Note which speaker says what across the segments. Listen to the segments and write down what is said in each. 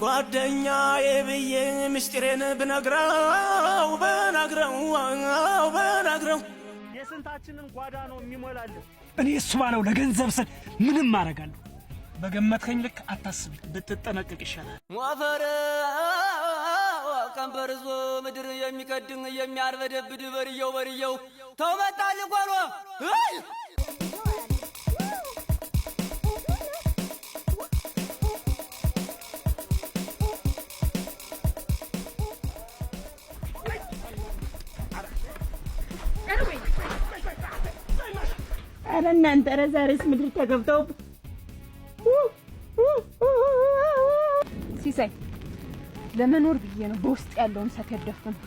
Speaker 1: ጓደኛዬ ብዬ ምስጢሬን ብነግረው
Speaker 2: የስንታችንን ጓዳ ነው የሚሞላልን?
Speaker 3: እኔ እሱ ባለው ለገንዘብ ስል ምንም አደርጋለሁ። በገመትከኝ ልክ አታስብ፣ ብትጠነቀቅ ይሻላል።
Speaker 1: ሞፈር ቀንበርዞ ምድር የሚቀድም የሚያርበደብድ በርየው ተው መጣል ቆሎ
Speaker 4: እናንተ ዛሬስ ምድር ተገብተው
Speaker 5: ሲሳይ ለመኖር ብዬ ነው በውስጥ ያለውን ሰከደፍኩት።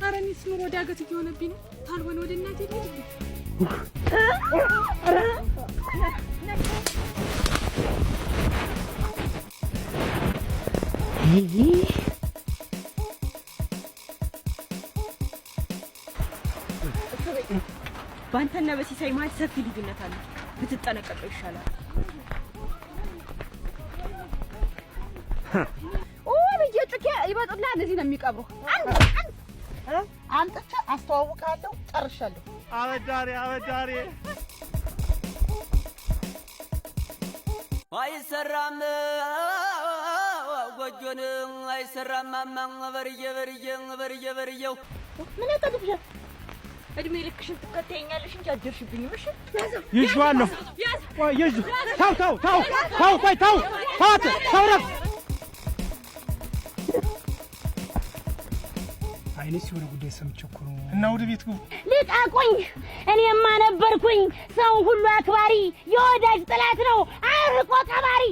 Speaker 6: ኧረ እኔስ ኑሮ ወደ አገት እየሆነብኝ ነው። ታልሆነ ወደ እናቴ ልሂድ።
Speaker 4: ባንተና በሲሳይ መሀል ሰፊ ልዩነት አለ። ብትጠነቀቀው ይሻላል።
Speaker 5: በየጩኬ ይበጡና እነዚህ ነው የሚቀብሩ።
Speaker 4: አንተ አስተዋውቃለሁ፣ ጨርሻለሁ።
Speaker 2: አበዳሪ
Speaker 1: አይሰራም ጎጆን አይሰራም ማማ በርየው
Speaker 4: ምን ያጠግብሻል? እድሜ ልክሽን ትከተኛለሽ እንጂ አደርሽብኝም። እሺ
Speaker 3: ይዤዋለሁ። ቆይ ይዤ ተው አይኔስ የሆነ ጉዳይ ሰምቼ እኮ ነው። እና ወደ ቤት ግቡ።
Speaker 4: ልቀቁኝ! እኔማ ነበርኩኝ ሰው ሁሉ አክባሪ፣ የወዳጅ ጥላት ነው አርቆ ቀባሪ።